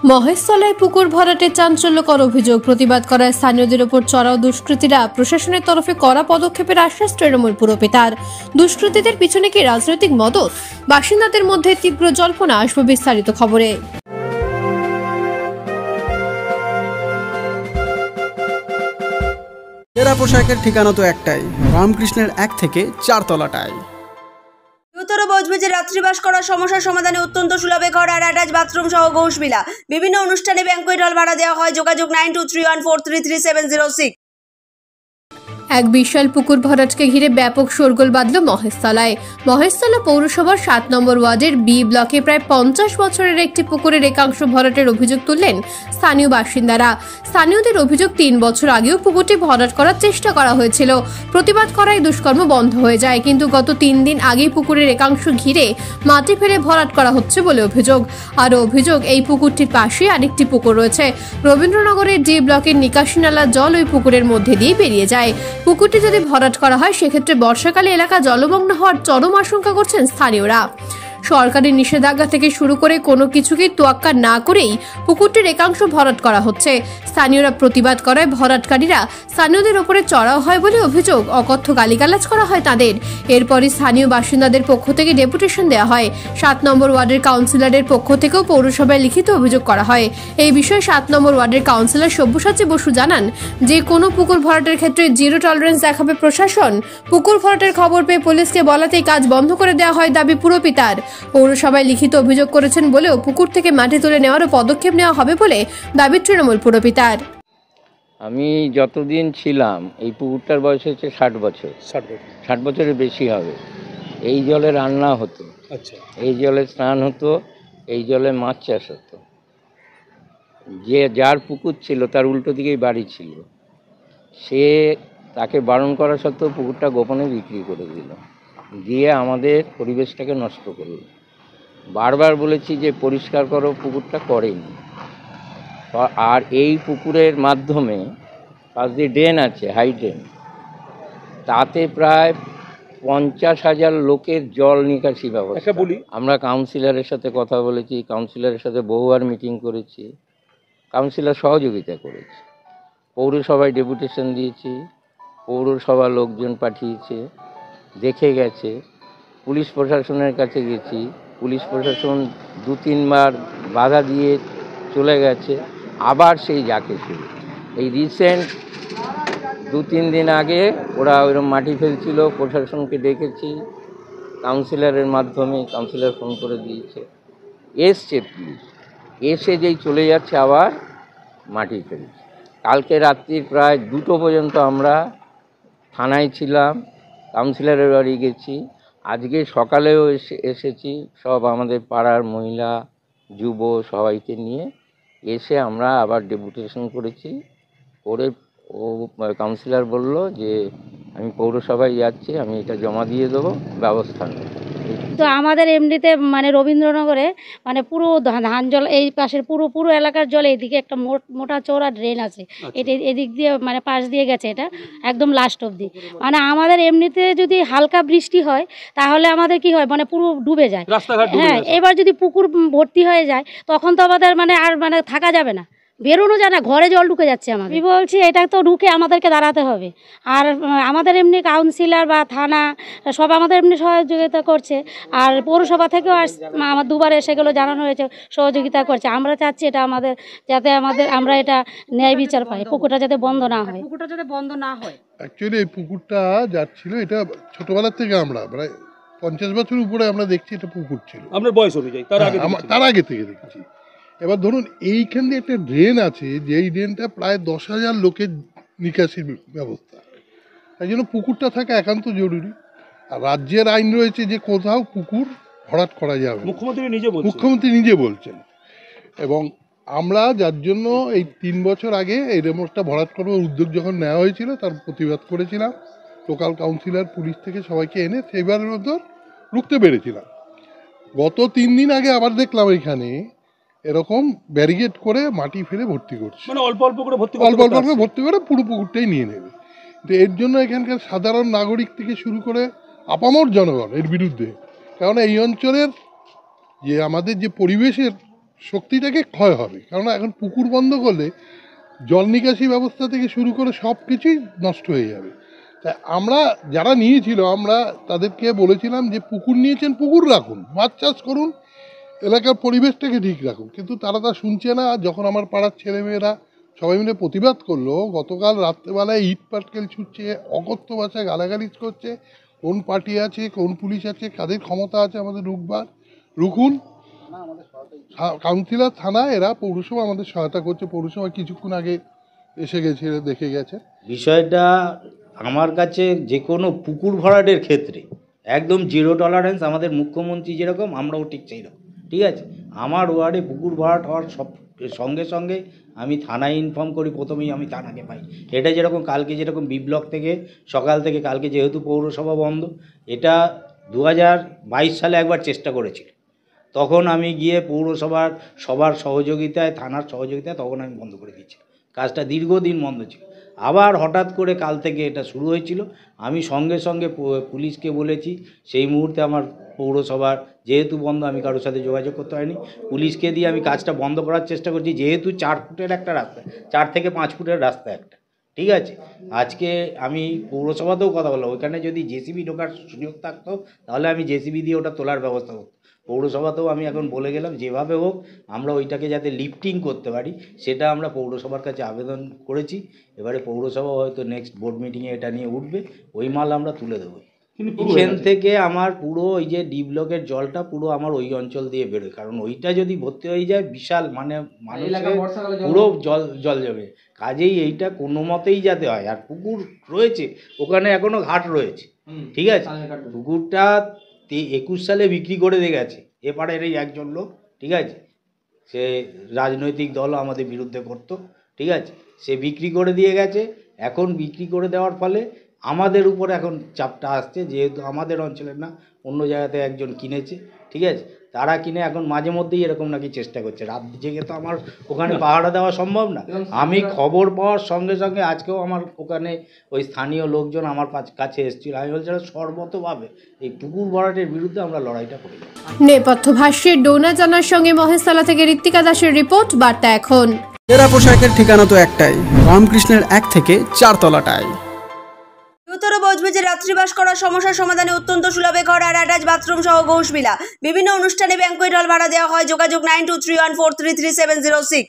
মহেশতলায় পুকুর ভরাটে চাঞ্চল্যকর অভিযোগ, প্রতিবাদ করায় স্থানীয়দের ওপর চড়াও দুষ্কৃতীরা। প্রশাসনের তরফে কড়া পদক্ষেপের আশ্বাস তৃণমূল পুরপিতার। দুষ্কৃতীদের পিছনে কি রাজনৈতিক মদত? বাসিন্দাদের মধ্যে তীব্র জল্পনা। আসবে বিস্তারিত খবরে। এরা পোশাকের ঠিকানা তো একটাই, রামকৃষ্ণের 1 থেকে 4 তলাটায়। উত্তর বজবেজে রাত্রিবাস করার সমস্যার সমাধানে অত্যন্ত সুলভে ঘর আর অ্যাটাচ বাথরুম সহ ঘোষবিলা। বিভিন্ন অনুষ্ঠানে ব্যাংকুয়েট হল ভাড়া দেওয়া হয়। যোগাযোগ 9231433706। এক বিশাল পুকুর ভরাটকে ঘিরে ব্যাপক শোরগোল বাঁধল মহেশতলায়। মহেশতলা পৌরসভার 7 নম্বর ওয়ার্ডের বি ব্লকে প্রায় 50 বছরের একটি পুকুরের একাংশ ভরাটের অভিযোগ তুললেন স্থানীয় বাসিন্দারা। স্থানীয়দের অভিযোগ, 3 বছর আগেও পুকুরটি ভরাট করার চেষ্টা করা হয়েছিল। প্রতিবাদ করায় দুষ্কর্ম বন্ধ হয়ে যায়, কিন্তু গত 3 দিন আগেই পুকুরের একাংশ ঘিরে মাটি ফেলে ভরাট করা হচ্ছে বলে অভিযোগ। আরও অভিযোগ, এই পুকুরটির পাশে আরেকটি পুকুর রয়েছে। রবীন্দ্রনগরের ডি ব্লকের নিকাশি নালার জল ওই পুকুরের মধ্যে দিয়ে বেরিয়ে যায়। পুকুরটি যদি ভরাট করা হয়, সেক্ষেত্রে বর্ষাকালে এলাকা জলমগ্ন হওয়ার চরম আশঙ্কা করছেন স্থানীয়রা। সরকারি নিষেধাজ্ঞা থেকে শুরু করে কোনো কিছুকেই তোয়াক্কা না করেই পুকুরটির একাংশ ভরাট করা হচ্ছে। স্থানীয়রা প্রতিবাদ করায় ভরাটকারীরা স্থানীয়দের ওপরে চড়াও হয় বলে অভিযোগ। অকথ্য গালিগালাজ করা হয় তাদের। এরপরই স্থানীয় বাসিন্দাদের পক্ষ থেকে ডেপুটেশন দেওয়া হয়। 7 নম্বর ওয়ার্ডের কাউন্সিলরের পক্ষ থেকেও পৌরসভায় লিখিত অভিযোগ করা হয়। এই বিষয়ে 7 নম্বর ওয়ার্ডের কাউন্সিলর সব্যসাচী বসু জানান, যে কোনো পুকুর ভরাটের ক্ষেত্রে জিরো টলারেন্স দেখাবে প্রশাসন। পুকুর ভরাটের খবর পেয়ে পুলিশকে বলাতেই কাজ বন্ধ করে দেওয়া হয় দাবি পুরপিতার। পৌরসভায় লিখিত অভিযোগ করেছেন বলেও পুকুর থেকে মাটি তুলে নেওয়ারও পদক্ষেপ নেওয়া হবে বলে দাবি তৃণমূল পুরপিতার। আমি যতদিন ছিলাম, এই পুকুরটার বয়স হচ্ছে 60 বছর। 60 বছরের বেশি হবে। এই জলে রান্না হতো, আচ্ছা, এই জলে স্নান হতো, এই জলে মাছ চাষ হতো। যার পুকুর ছিল তার উল্টো দিকেই বাড়ি ছিল, সে তাকে বারণ করা সত্ত্বেও পুকুরটা গোপনে বিক্রি করে দিল, দিয়ে আমাদের পরিবেশটাকে নষ্ট করল। বারবার বলেছি যে পরিষ্কার করো, পুকুরটা করেনি। আর এই পুকুরের মাধ্যমে পাশ দিয়ে ড্রেন আছে, হাই ড্রেন, তাতে প্রায় 50,000 লোকের জল নিকাশি ব্যবস্থা। আমরা কাউন্সিলরের সাথে কথা বলেছি, কাউন্সিলরের সাথে বহুবার মিটিং করেছি, কাউন্সিলর সহযোগিতা করেছে। পৌরসভায় ডেপুটেশন দিয়েছি, পৌরসভা লোকজন পাঠিয়েছে, দেখে গেছে। পুলিশ প্রশাসনের কাছে গেছি, পুলিশ প্রশাসন 2-3 বার বাধা দিয়ে চলে গেছে। আবার সেই যাকে শুরু, এই রিসেন্ট 2-3 দিন আগে ওরা ওইরকম মাটি ফেলছিল, প্রশাসনকে ডেকেছি কাউন্সিলরের মাধ্যমে, কাউন্সিলর ফোন করে দিয়েছে, এসছে পুলিশ, এসে যেই চলে যাচ্ছে আবার মাটি ফেলছে। কালকে রাত্রির প্রায় 2টো পর্যন্ত আমরা থানায় ছিলাম, কাউন্সিলরের বাড়ি গেছি, আজকে সকালেও এসেছি সব আমাদের পাড়ার মহিলা যুব সবাইকে নিয়ে। এসে আমরা আবার ডেপুটেশন করেছি। করে ও কাউন্সিলর বলল যে আমি পৌরসভায় যাচ্ছি, আমি এটা জমা দিয়ে দেবো, ব্যবস্থা নেব। তো আমাদের এমনিতে মানে রবীন্দ্রনগরে মানে পুরো ধান জল, এই পাশের পুরো এলাকার জল এইদিকে একটা মোটা চওড়া ড্রেন আছে, এটা এদিক দিয়ে মানে পাশ দিয়ে গেছে, এটা একদম লাস্ট অবধি। মানে আমাদের এমনিতে যদি হালকা বৃষ্টি হয় তাহলে আমাদের কি হয়, মানে পুরো ডুবে যায়। হ্যাঁ, এবার যদি পুকুর ভর্তি হয়ে যায় তখন তো আমাদের মানে আর মানে থাকা যাবে না, বেরোনো যায় না, ঘরে জল ঢুকে যাচ্ছে। আমি বলছি এটা তো রুখে আমাদেরকে দাঁড়াতে হবে। আর আমাদের এমনি কাউন্সিলর বা থানা সব আমাদের এমনি সহযোগিতা করছে, আর পৌরসভা থেকেও আমার 2বার এসে গেলো, জানানো হয়েছে, সহযোগিতা করছে। আমরা চাচ্ছি এটা আমাদের যাতে আমরা এটা ন্যায় বিচার পাই, পুকুরটা যাতে বন্ধ না হয়। অ্যাকচুয়ালি এই পুকুরটা যাচ্ছিল, এটা ছোটবেলার থেকে আমরা প্রায় 50 বছর উপরে আমরা দেখছি এটা পুকুর ছিল। আপনার বয়স অনুযায়ী তার আগে থেকে দেখছি। এবার ধরুন এইখান দিয়ে একটা ড্রেন আছে, যেই ড্রেনটা প্রায় 10,000 লোকের নিকাশির ব্যবস্থা, তাই জন্য পুকুরটা থাকা একান্ত জরুরি। আর রাজ্যের আইন রয়েছে যে কোথাও পুকুর ভরাট করা যাবে, মুখ্যমন্ত্রী নিজে বলছেন। এবং আমরা যার জন্য এই 3 বছর আগে এই রেমোসটা ভরাট করার উদ্যোগ যখন নেওয়া হয়েছিল তার প্রতিবাদ করেছিলাম। লোকাল কাউন্সিলর, পুলিশ থেকে সবাইকে এনে সেইবারের মতো রুখতে পেরেছিলাম। গত 3 দিন আগে আবার দেখলাম এখানে এরকম ব্যারিকেড করে মাটি ফেলে ভর্তি করছে, মানে অল্প অল্প করে ভর্তি করে পুরো পুকুরটাই নিয়ে নেবে। তো এর জন্য এখানকার সাধারণ নাগরিক থেকে শুরু করে আপামর জনগণ এর বিরুদ্ধে। কারণ এই অঞ্চলের যে আমাদের যে পরিবেশের শক্তিটাকে ক্ষয় হবে, কারণ এখন পুকুর বন্ধ করলে জল নিকাশি ব্যবস্থা থেকে শুরু করে সব কিছুই নষ্ট হয়ে যাবে। তাই আমরা যারা নিয়েছিল আমরা তাদেরকে বলেছিলাম যে পুকুর নিয়েছেন পুকুর রাখুন, মাছ চাষ করুন, এলাকার পরিবেশটাকে ঠিক রাখুন, কিন্তু তারা তা শুনছে না। যখন আমার পাড়ার ছেলেমেয়েরা সবাই মিলে প্রতিবাদ করলো, গতকাল রাত্রেবেলায় ইট পাটকেল ছুটছে, অকথ্য ভাষায় গালাগালিজ করছে, কোন পার্টি আছে, কোন পুলিশ আছে, কাদের ক্ষমতা আছে আমাদের রুখুন। কাউন্সিলর, থানা, এরা পৌরসভা আমাদের সহায়তা করছে। পৌরসভা কিছুক্ষণ আগে এসে গেছে, দেখে গেছে। বিষয়টা আমার কাছে যে কোনো পুকুর ভরাটের ক্ষেত্রে একদম জিরো টলারেন্স। আমাদের মুখ্যমন্ত্রী যেরকম আমরাও ঠিক সেই রকম, ঠিক আছে। আমার ওয়ার্ডে পুকুর ভরাট হওয়ার সঙ্গে সঙ্গে আমি থানায় ইনফর্ম করি, প্রথমেই আমি থানাকে পাই। এটা যেরকম কালকে যেরকম বি ব্লক থেকে সকাল থেকে, কালকে যেহেতু পৌরসভা বন্ধ, এটা 2022 সালে একবার চেষ্টা করেছিল, তখন আমি গিয়ে পৌরসভার সবার সহযোগিতায়, থানার সহযোগিতায় তখন আমি বন্ধ করে দিয়েছি। কাজটা দীর্ঘদিন বন্ধ ছিল। আবার হঠাৎ করে কাল থেকে এটা শুরু হয়েছিল। আমি সঙ্গে সঙ্গে পুলিশকে বলেছি। সেই মুহূর্তে আমার পৌরসভার যেহেতু বন্ধ, আমি কারোর সাথে যোগাযোগ করতে হয়নি, পুলিশকে দিয়ে আমি কাজটা বন্ধ করার চেষ্টা করছি। যেহেতু 4 ফুটের একটা রাস্তা, 4 থেকে 5 ফুটের রাস্তা একটা, ঠিক আছে। আজকে আমি পৌরসভাতেও কথা বললাম, ওইখানে যদি জেসিবি ঢোকার সুযোগ থাকতো তাহলে আমি জেসিবি দিয়ে ওটা তোলার ব্যবস্থা করতাম। পৌরসভাতেও আমি এখন বলে গেলাম, যেভাবে হোক আমরা ওইটাকে যাতে লিফটিং করতে পারি সেটা আমরা পৌরসভার কাছে আবেদন করেছি। এবারে পৌরসভা হয়তো নেক্সট বোর্ড মিটিংয়ে এটা নিয়ে উঠবে, ওই মাল আমরা তুলে দেবো। এখান থেকে আমার পুরো ওই যে ডি ব্লকের জলটা পুরো আমার ওই অঞ্চল দিয়ে বেরোয়, কারণ ওইটা যদি ভর্তি হয়ে যায় বিশাল মানে মানুষের পুরো জল যাবে। কাজেই এইটা কোনো মতেই যাতে হয়। আর পুকুর রয়েছে ওখানে, এখনো ঘাট রয়েছে, ঠিক আছে। পুকুরটা 21 সালে বিক্রি করে দিয়ে গেছে এপাড়ের এই একজন লোক, ঠিক আছে। সে রাজনৈতিক দলও আমাদের বিরুদ্ধে করতো, ঠিক আছে। সে বিক্রি করে দিয়ে গেছে। এখন বিক্রি করে দেওয়ার ফলে আমাদের উপর এখন চাপটা আসছে, যেহেতু আমাদের অঞ্চলের না, অন্য জায়গাতে একজন কিনেছে, ঠিক আছে। তারা কিনে এখন মাঝে মধ্যেই এরকম নাকি চেষ্টা করছে। রাত জেগে তো আমার ওখানে পাহারা দেওয়া সম্ভব না। আমি খবর পাওয়ার সঙ্গে সঙ্গে আজকেও আমার ওখানে ওই স্থানীয় লোকজন আমার কাছে এসেছিল। আমি বলছিলাম সর্বতভাবে এই পুকুর ভরাটের বিরুদ্ধে আমরা লড়াইটা করি। নেপথ্য ভাষ্যে ডোনা জানার সঙ্গে মহেশতলা থেকে ঋত্বিকা দাসের রিপোর্ট, বার্তা এখন। এরা পোশাকের ঠিকানা তো একটাই, রামকৃষ্ণের 1 থেকে 4 তলাটায়। উত্তর বজবজে রাত্রিবাস করার সমস্যার সমাধানে অত্যন্ত সুলভে ঘর আর অ্যাটাচ বাথরুম সহ ঘোষবিলা। বিভিন্ন অনুষ্ঠানে ব্যাংকুয়েট হল ভাড়া দেওয়া হয়। যোগাযোগ 9231433706।